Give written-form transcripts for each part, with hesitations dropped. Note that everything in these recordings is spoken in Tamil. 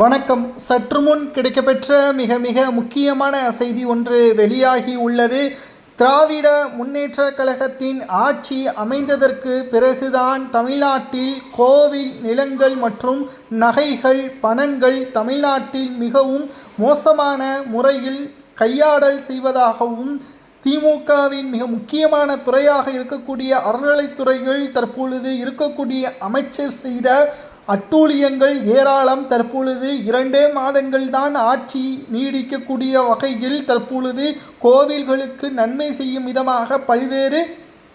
வணக்கம். சற்று முன் கிடைக்கப்பெற்ற மிக மிக முக்கியமான செய்தி ஒன்று வெளியாகி உள்ளது. திராவிட முன்னேற்ற கழகத்தின் ஆட்சி அமைந்ததற்கு பிறகுதான் தமிழ்நாட்டில் கோவில் நிலங்கள் மற்றும் நகைகள், பணங்கள் தமிழ்நாட்டில் மிகவும் மோசமான முறையில் கையாடல் செய்வதாகவும், திமுகவின் மிக முக்கியமான துறையாக இருக்கக்கூடிய அறநிலைத்துறைகள் தற்பொழுது இருக்கக்கூடிய அமைச்சர் செய்த அட்டூழியங்கள் ஏராளம். தற்பொழுது 2 மாதங்கள் தான் ஆட்சி நீடிக்கக்கூடிய வகையில் தற்பொழுது கோவில்களுக்கு நன்மை செய்யும் விதமாக பல்வேறு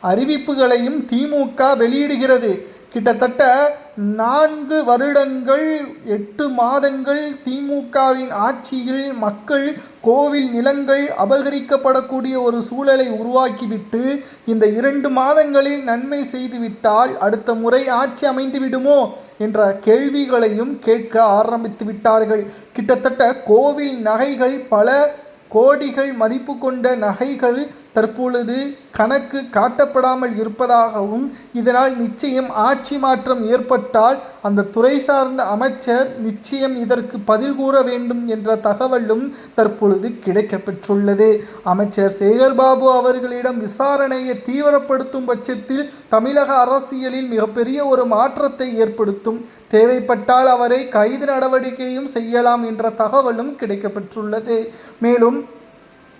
அறிவிப்புகளையும் திமுக வெளியிடுகிறது. கிட்டத்தட்ட 4 வருடங்கள் 8 மாதங்கள் திமுகவின் ஆட்சியில் மக்கள் கோவில் நிலங்கள் அபகரிக்கப்படக்கூடிய ஒரு சூழலை உருவாக்கிவிட்டு, இந்த 2 மாதங்களில் நன்மை செய்துவிட்டால் அடுத்த முறை ஆட்சி அமைந்து விடுமோ என்ற கேள்விகளையும் கேட்க ஆரம்பித்து விட்டார்கள். கிட்டத்தட்ட கோவில் நகைகள், பல கோடிகள் மதிப்பு கொண்ட நகைகள் தற்பொழுது கணக்கு காட்டப்படாமல் இருப்பதாகவும், இதனால் நிச்சயம் ஆட்சி மாற்றம் ஏற்பட்டால் அந்த துறை சார்ந்த அமைச்சர் நிச்சயம் இதற்கு பதில் கூற வேண்டும் என்ற தகவலும் தற்பொழுது கிடைக்கப்பெற்றுள்ளது. அமைச்சர் சேகர்பாபு அவர்களிடம் விசாரணையை தீவிரப்படுத்தும் பட்சத்தில் தமிழக அரசியலில் மிகப்பெரிய ஒரு மாற்றத்தை ஏற்படுத்தும். தேவைப்பட்டால் அவரை கைது நடவடிக்கையும் செய்யலாம் என்ற தகவலும் கிடைக்கப்பெற்றுள்ளது. மேலும்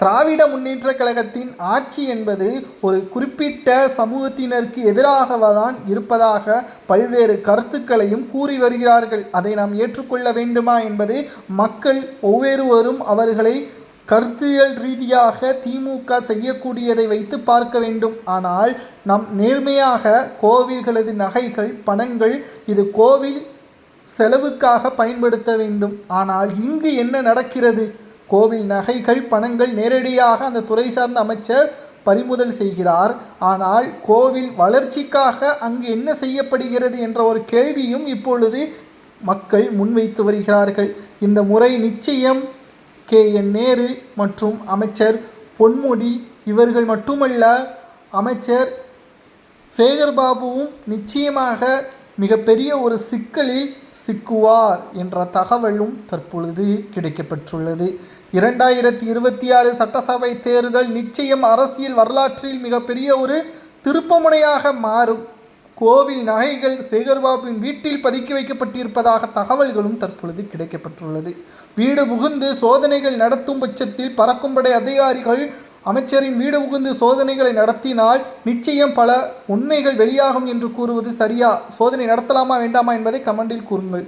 திராவிட முன்னேற்ற கழகத்தின் ஆட்சி என்பது ஒரு குறிப்பிட்ட சமூகத்தினருக்கு எதிராகத்தான் இருப்பதாக பல்வேறு கருத்துக்களையும் கூறி வருகிறார்கள். அதை நாம் ஏற்றுக்கொள்ள வேண்டுமா என்பது மக்கள் ஒவ்வொருவரும் அவர்களை கருத்தியல் ரீதியாக திமுக செய்யக்கூடியதை வைத்து பார்க்க வேண்டும். ஆனால் நாம் நேர்மையாக கோவில்களது நகைகள், பணங்கள் இது கோவில் செலவுக்காக பயன்படுத்த வேண்டும். ஆனால் இங்கு என்ன நடக்கிறது? கோவில் நகைகள், பணங்கள் நேரடியாக அந்த துறை சார்ந்த அமைச்சர் பறிமுதல் செய்கிறார். ஆனால் கோவில் வளர்ச்சிக்காக அங்கு என்ன செய்யப்படுகிறது என்ற ஒரு கேள்வியும் இப்பொழுது மக்கள் முன்வைத்து வருகிறார்கள். இந்த முறை நிச்சயம் KN நேரு மற்றும் அமைச்சர் பொன்முடி இவர்கள் மட்டுமல்ல, அமைச்சர் சேகர்பாபுவும் நிச்சயமாக மிகப்பெரிய ஒரு சிக்கலில் சிக்குவார் என்ற தகவலும் தற்பொழுது கிடைக்கப்பெற்றுள்ளது. 2026 சட்டசபை தேர்தல் நிச்சயம் அரசியல் வரலாற்றில் மிகப்பெரிய ஒரு திருப்புமுனையாக மாறும். கோவில் நகைகள் சேகர்பாபுவின் வீட்டில் பதுக்கி வைக்கப்பட்டிருப்பதாக தகவல்களும் தற்பொழுது கிடைக்கப்பெற்றுள்ளது. வீடு புகுந்து சோதனைகள் நடத்தும் பட்சத்தில் பறக்கும் படை அதிகாரிகள் அமைச்சரின் வீடு புகுந்து சோதனைகளை நடத்தினால் நிச்சயம் பல உண்மைகள் வெளியாகும் என்று கூறுவது சரியா? சோதனை நடத்தலாமா வேண்டாமா என்பதை கமெண்டில் கூறுங்கள்.